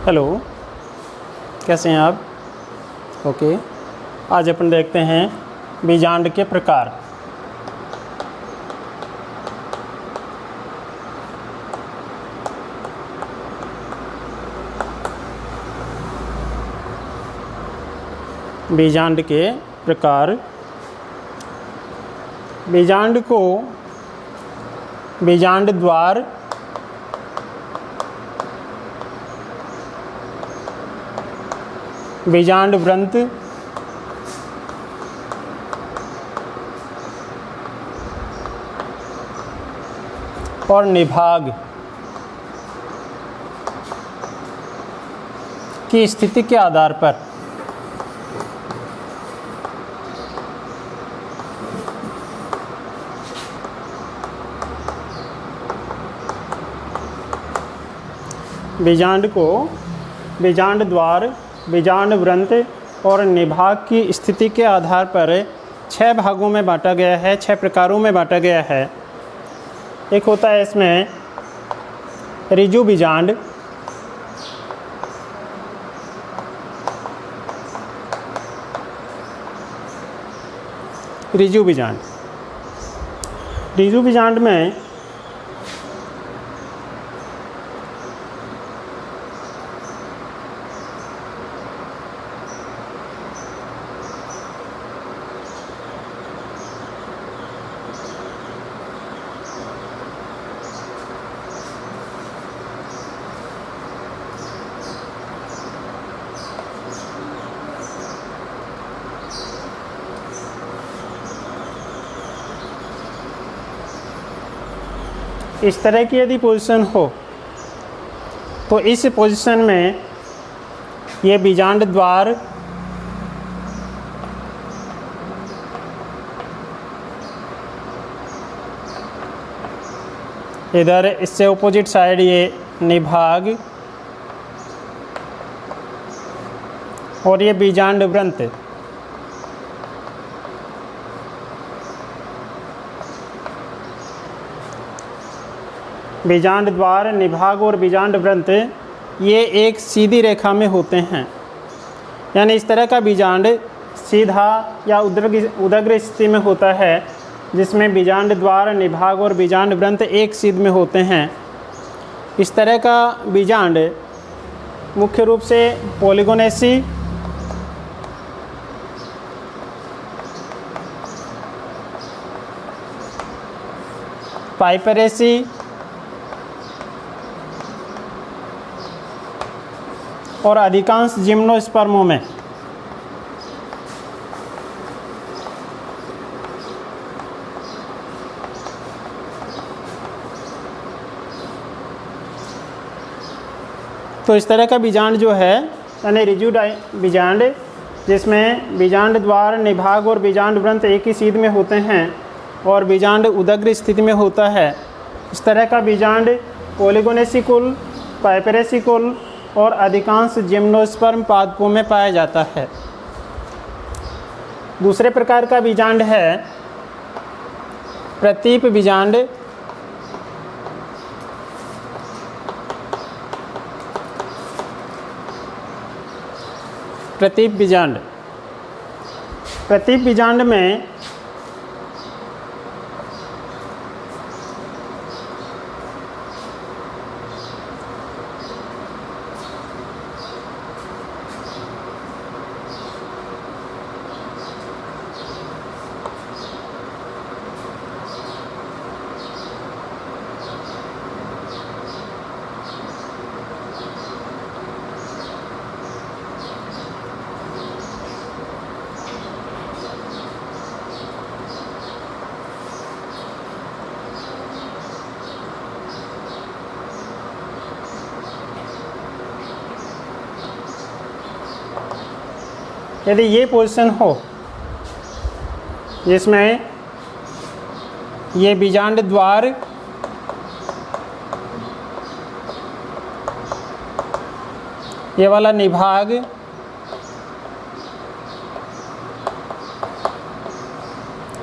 Hello, कैसे हैं आप? ओके, आज अपन देखते हैं बीजांड के प्रकार। बीजांड के प्रकार। बीजांड को बीजांड द्वार, बीजांड वृंत, और निभाग की स्थिति के आधार पर बीजांड को बीजांड द्वार, बीजांड वृंत और निभाग की स्थिति के आधार पर 6 भागों में बांटा गया है, 6 प्रकारों में बांटा गया है। एक होता है इसमें ऋजु बीजांड, ऋजु बीजांड। ऋजु बीजांड में इस तरह की यदि पोजीशन हो तो इस पोजीशन में ये बीजांड द्वार इधर, इससे ऑपोजिट साइड ये निभाग और ये बीजांड वृंत। बीजांड द्वार, निभाग और बीजांड वृंत ये एक सीधी रेखा में होते हैं। यानी इस तरह का बीजांड सीधा या उदग्र स्थिति में होता है, जिसमें बीजांड द्वार, निभाग और बीजांड वृंत एक सीध में होते हैं। इस तरह का बीजांड मुख्य रूप से पॉलीगोनेसी, पाइपरेसी और अधिकांश जिम्नोस्पर्मों में तो इस तरह का बीजांड जो है, यानी ऋजु बीजांड, जिसमें बीजांड द्वार, निभाग और बीजांड वृंत एक ही सीध में होते हैं और बीजांड उदग्र स्थिति में होता है। इस तरह का बीजांड पॉलीगोनेसी कुल, पाइपरेसी कुल और अधिकांश जिम्नोस्पर्म पादपों में पाया जाता है। दूसरे प्रकार का बीजांड है प्रतीप बीजांड। प्रतीप बीजांड, प्रतीप बीजांड में यदि ये पोजीशन हो जिसमें ये बीजांड द्वार, ये वाला निभाग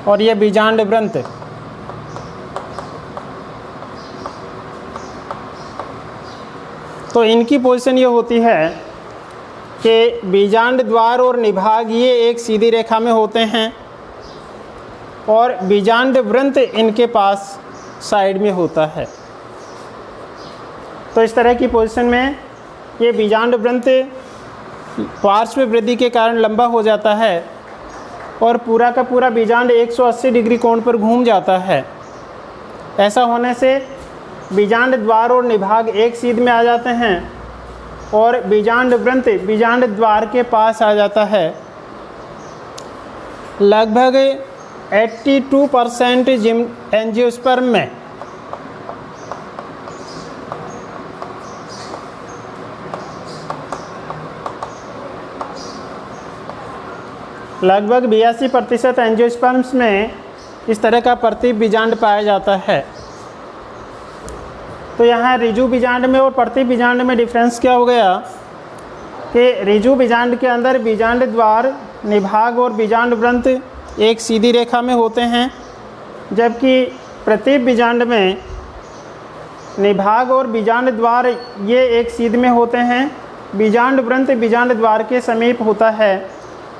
और ये बीजांड वृंत तो इनकी पोजीशन ये होती है कि बीजांड द्वार और निभाग ये एक सीधी रेखा में होते हैं और बीजांड वृंत इनके पास साइड में होता है। तो इस तरह की पोजीशन में ये बीजांड वृंत पार्श्व वृद्धि के कारण लंबा हो जाता है और पूरा का पूरा बीजांड 180 डिग्री कोण पर घूम जाता है। ऐसा होने से बीजांड द्वार और निभाग एक सीध में आ जाते हैं और बीजांड वृंत बीजांड द्वार के पास आ जाता है। लगभग 82% एंजियोस्पर्म में लगभग 82% एंजियोस्पर्म्स में इस तरह का प्रतीप बीजांड पाया जाता है। तो यहाँ रिजु बीजांड में और प्रतीप बीजांड में डिफरेंस क्या हो गया कि रिजु बीजांड के अंदर बीजांड द्वार निभाग और बीजांड वृंत एक सीधी रेखा में होते हैं, जबकि प्रतीप बीजांड में निभाग और बीजांड द्वार ये एक सीध में होते हैं। बीजांड वृंत बीजांड द्वार के समीप होता है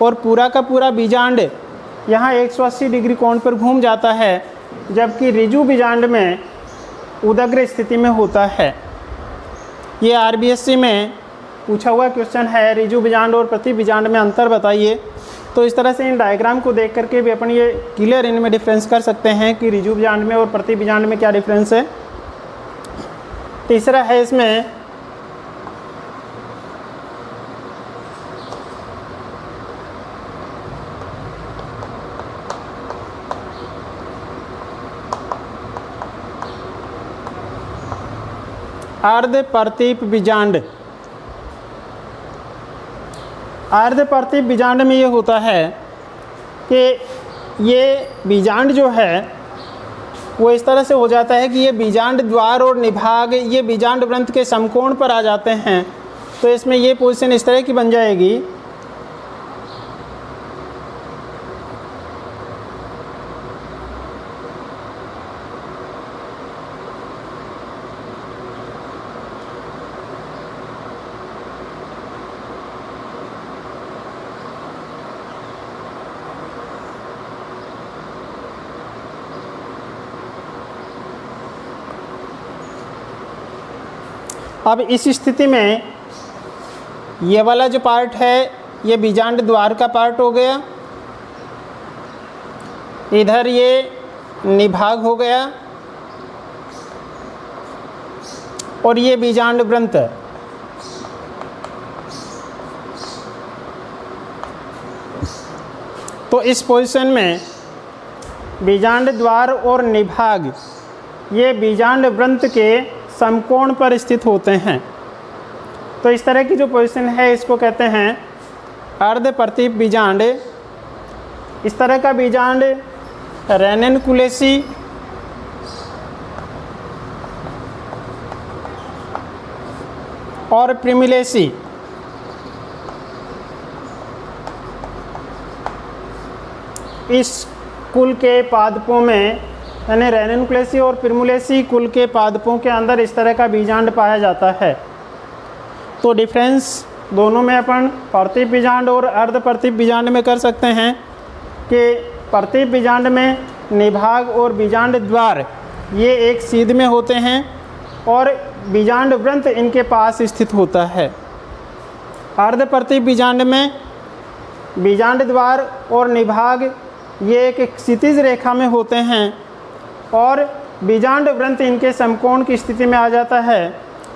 और पूरा का पूरा बीजांड यहाँ 180 डिग्री कोण पर घूम जाता है, जबकि रिजु बीजांड में उदग्र स्थिति में होता है। ये आरबीएससी में पूछा हुआ क्वेश्चन है, रिजु बीजांड और प्रतीप बीजांड में अंतर बताइए। तो इस तरह से इन डायग्राम को देख करके भी अपन ये क्लियर इनमें डिफरेंस कर सकते हैं कि रिजु बीजांड में और प्रतीप बीजांड में क्या डिफरेंस है। तीसरा है इसमें अर्ध प्रतीप बीजांड। अर्ध प्रतीप बीजांड में ये होता है कि ये बीजांड जो है वो इस तरह से हो जाता है कि ये बीजांड द्वार और निभाग ये बीजांड वृंत के समकोण पर आ जाते हैं। तो इसमें ये पोजीशन इस तरह की बन जाएगी अब इस स्थिति में ये वाला जो पार्ट है ये बीजांड द्वार का पार्ट हो गया, इधर ये निभाग हो गया और ये बीजांड वृंत। तो इस पोजीशन में बीजांड द्वार और निभाग ये बीजांड वृंत के समकोण पर स्थित होते हैं। तो इस तरह की जो पोजीशन है इसको कहते हैं अर्ध प्रतीप बीजांड। इस तरह का बीजांड रेननकुलेसी और प्रिमिलेसी इस कुल के पादपों में यानी रेननकुलेसी और प्रिमुलेसी कुल के पादपों के अंदर इस तरह का बीजांड पाया जाता है। तो डिफरेंस दोनों में अपन प्रतीप बीजांड और अर्ध प्रतीप बीजांड में कर सकते हैं कि प्रतीप बीजांड में निभाग और बीजांड द्वार ये एक सीध में होते हैं और बीजांड वृंत इनके पास स्थित होता है। अर्ध प्रतीप बीजांड में बीजांड द्वार और निभाग ये एक क्षितिज रेखा में होते हैं और बीजांड वृंत इनके समकोण की स्थिति में आ जाता है।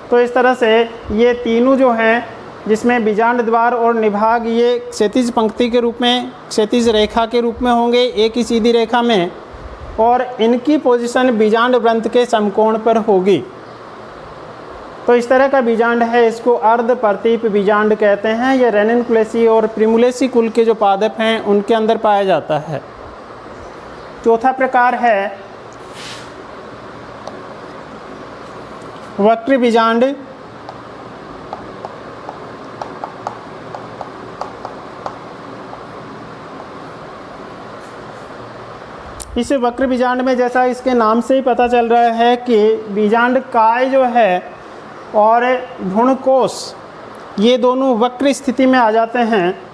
तो इस तरह से ये तीनों जो हैं जिसमें बीजांड द्वार और निभाग ये क्षैतिज पंक्ति के रूप में क्षैतिज रेखा के रूप में होंगे एक ही सीधी रेखा में और इनकी पोजीशन बीजांड वृंत के समकोण पर होगी। तो इस तरह का बीजांड है, इसको अर्ध प्रतीप बीजांड कहते हैं। ये रेननकुलेसी और प्रिमुलेसी कुल के जो पादप हैं उनके अंदर पाया जाता है। चौथा प्रकार है वक्र बीजांड। इस वक्र बीजांड में जैसा इसके नाम से ही पता चल रहा है कि बीजांड काय जो है और भ्रूणकोश ये दोनों वक्र स्थिति में आ जाते हैं।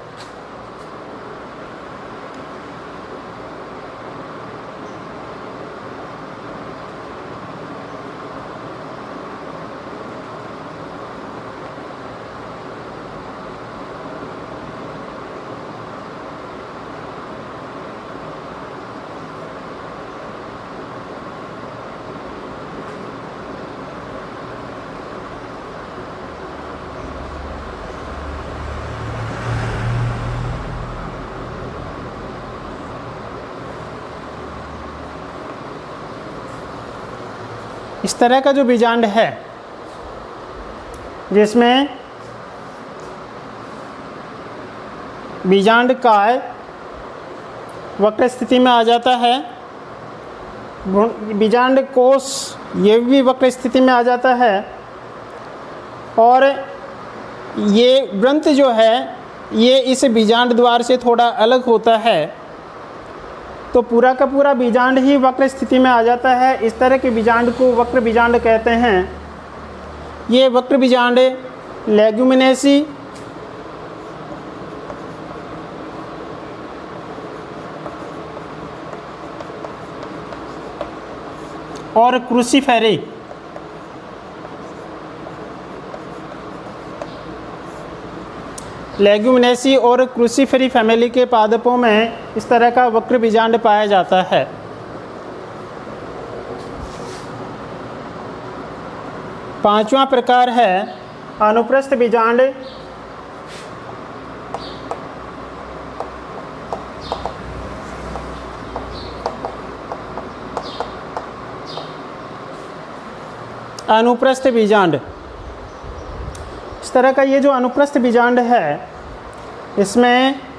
इस तरह का जो बीजांड है जिसमें बीजांड काय वक्र स्थिति में आ जाता है, बीजांड कोश ये भी वक्र स्थिति में आ जाता है, और ये ग्रंथ जो है ये इस बीजांड द्वार से थोड़ा अलग होता है, तो पूरा का पूरा बीजांड ही वक्र स्थिति में आ जाता है। इस तरह के बीजांड को वक्र बीजांड कहते हैं। ये वक्र बीजांड लेग्यूमिनेसी और क्रूसीफेरी लेग्यूमिनेसी और क्रूसीफेरी फैमिली के पादपों में इस तरह का वक्र बीजांड पाया जाता है। पांचवा प्रकार है अनुप्रस्थ बीजांड। अनुप्रस्थ बीजांड, इस तरह का ये जो अनुप्रस्थ बीजांड है इसमें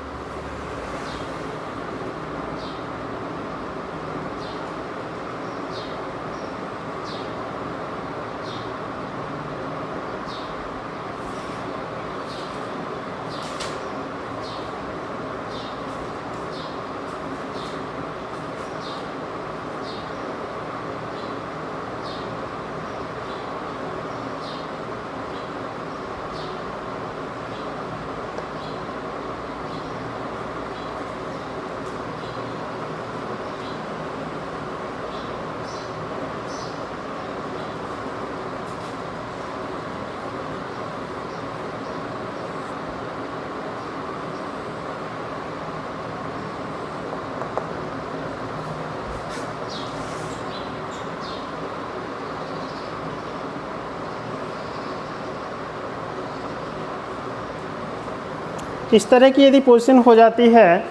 इस तरह की यदि पोजीशन हो जाती है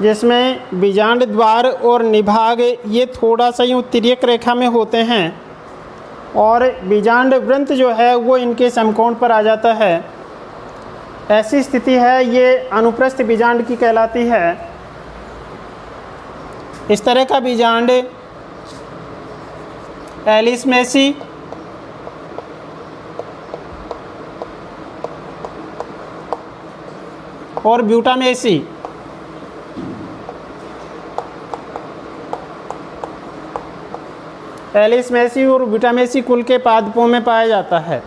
जिसमें बीजांड द्वार और निभाग ये थोड़ा सा यूँ तिर्यक रेखा में होते हैं और बीजांड वृंत जो है वो इनके समकोण पर आ जाता है, ऐसी स्थिति है ये अनुप्रस्थ बीजांड की कहलाती है। इस तरह का बीजांड एलिसमेसी और ब्यूटामेसी एलिसमेसी और ब्यूटामेसी कुल के पादपों में पाया जाता है।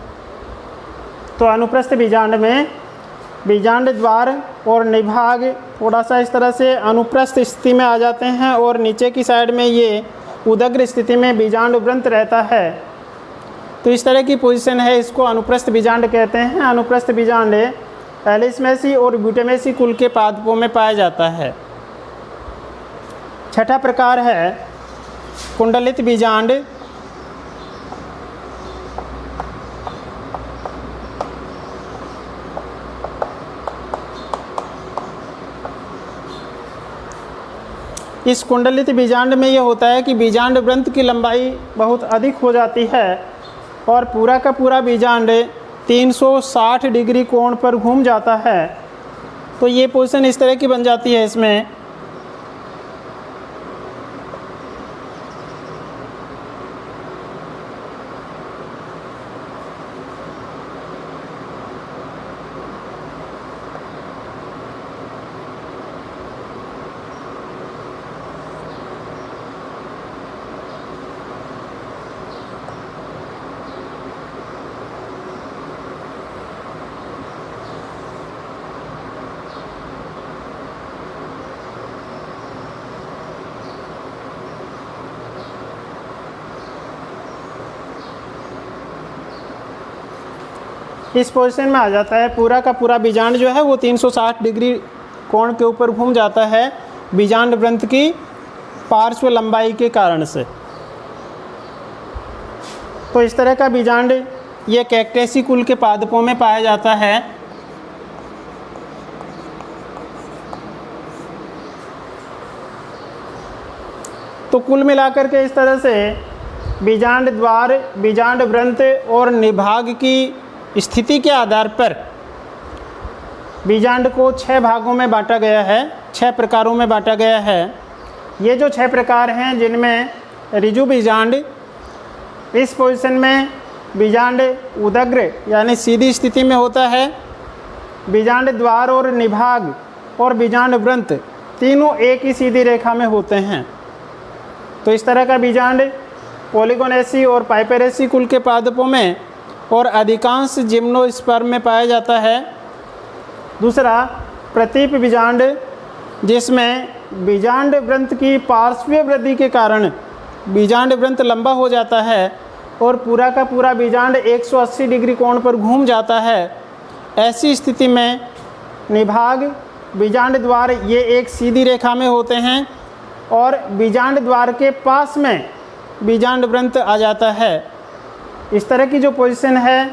तो अनुप्रस्थ बीजांड में बीजांड द्वार और निभाग थोड़ा सा इस तरह से अनुप्रस्थ स्थिति में आ जाते हैं और नीचे की साइड में ये उदग्र स्थिति में बीजांड वृंत रहता है। तो इस तरह की पोजीशन है, इसको अनुप्रस्थ बीजांड कहते हैं। अनुप्रस्थ बीजांड एलिसमेसी और ब्यूटामेसी कुल के पादपों में पाया जाता है। छठा प्रकार है कुंडलित बीजांड। इस कुंडलित बीजांड में ये होता है कि बीजांड वृंत की लंबाई बहुत अधिक हो जाती है और पूरा का पूरा बीजांड 360 डिग्री कोण पर घूम जाता है। तो ये पोजीशन इस तरह की बन जाती है इसमें। इस पोजीशन में आ जाता है। पूरा का पूरा बीजांड जो है वो 360 डिग्री कोण के ऊपर घूम जाता है बीजांड वृंत की पार्श्व लंबाई के कारण से। तो इस तरह का बीजांड ये कैक्टेसी कुल के पादपों में पाया जाता है। तो कुल मिलाकर के इस तरह से बीजांड द्वार, बीजांड वृंत और निभाग की स्थिति के आधार पर बीजांड को 6 भागों में बांटा गया है, 6 प्रकारों में बांटा गया है। ये जो 6 प्रकार हैं जिनमें ऋजु बीजांड, इस पोजीशन में बीजांड उदग्र यानी सीधी स्थिति में होता है, बीजांड द्वार और निभाग और बीजांड वृंत तीनों एक ही सीधी रेखा में होते हैं। तो इस तरह का बीजांड पॉलीगोनेसी और पाइपेरेसी कुल के पादपों में और अधिकांश जिम्नोस्पर्म में पाया जाता है। दूसरा प्रतीप बीजांड, जिसमें बीजांड वृंत की पार्श्वीय वृद्धि के कारण बीजांड वृंत लंबा हो जाता है और पूरा का पूरा बीजांड 180 डिग्री कोण पर घूम जाता है। ऐसी स्थिति में निभाग, बीजांड द्वार ये एक सीधी रेखा में होते हैं और बीजांड द्वार के पास में बीजांड वृंत आ जाता है। इस तरह की जो पोजीशन है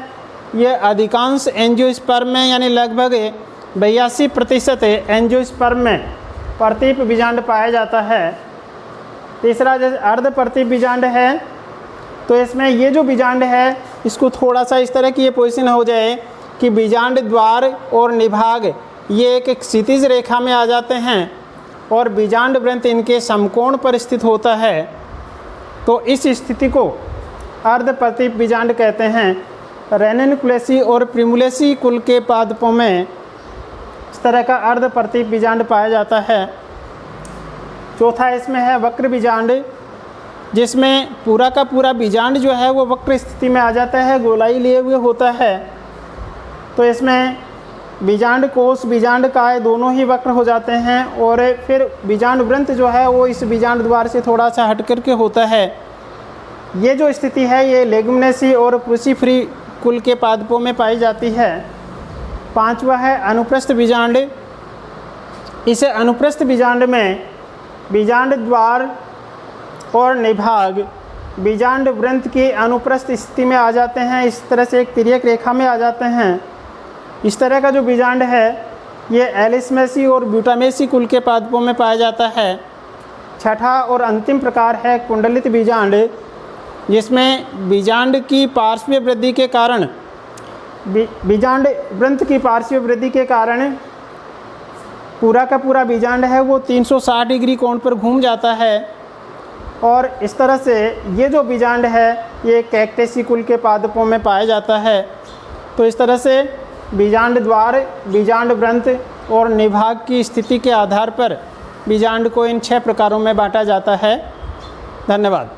ये अधिकांश एंजियोस्पर्म में यानी लगभग 82% एंजियोस्पर्म में प्रतीप बीजांड पाया जाता है। तीसरा जैसे अर्ध प्रतीप बीजांड है, तो इसमें ये जो बीजांड है इसको थोड़ा सा इस तरह की ये पोजीशन हो जाए कि बीजांड द्वार और निभाग ये एक क्षितिज रेखा में आ जाते हैं और बीजांड वृंत इनके समकोण पर स्थित होता है। तो इस स्थिति को अर्ध प्रतीप बीजांड कहते हैं। रेनिनकुलेसी और प्रिमुलेसी कुल के पादपों में इस तरह का अर्ध प्रतीप बीजांड पाया जाता है। चौथा इसमें है वक्र बीजांड, जिसमें पूरा का पूरा बीजांड जो है वो वक्र स्थिति में आ जाता है, गोलाई लिए हुए होता है। तो इसमें बीजांड कोष, बीजांड काय दोनों ही वक्र हो जाते हैं और फिर बीजांड वृंत जो है वो इस बीजांड द्वार से थोड़ा सा हट करके होता है। ये जो स्थिति है ये लेगुमिनेसी और क्रूसिफरी कुल के पादपों में पाई जाती है। पांचवा है अनुप्रस्थ बीजांड। इस अनुप्रस्थ बीजांड में बीजांड द्वार और निभाग बीजांड वृंत की अनुप्रस्थ स्थिति में आ जाते हैं, इस तरह से एक तिर्यक रेखा में आ जाते हैं। इस तरह का जो बीजांड है ये एलिसमेसी और ब्यूटामेसी कुल के पादपों में पाया जाता है। छठा और अंतिम प्रकार है कुंडलित बीजांड, जिसमें बीजांड की पार्श्वीय वृद्धि के कारण बीजांड वृंत की पार्श्वीय वृद्धि के कारण पूरा का पूरा बीजांड है वो 360 डिग्री कोण पर घूम जाता है और इस तरह से ये जो बीजांड है ये कैक्टेसी कुल के पादपों में पाया जाता है। तो इस तरह से बीजांड द्वार, बीजांड वृंत और निभाग की स्थिति के आधार पर बीजांड को इन 6 प्रकारों में बांटा जाता है। धन्यवाद।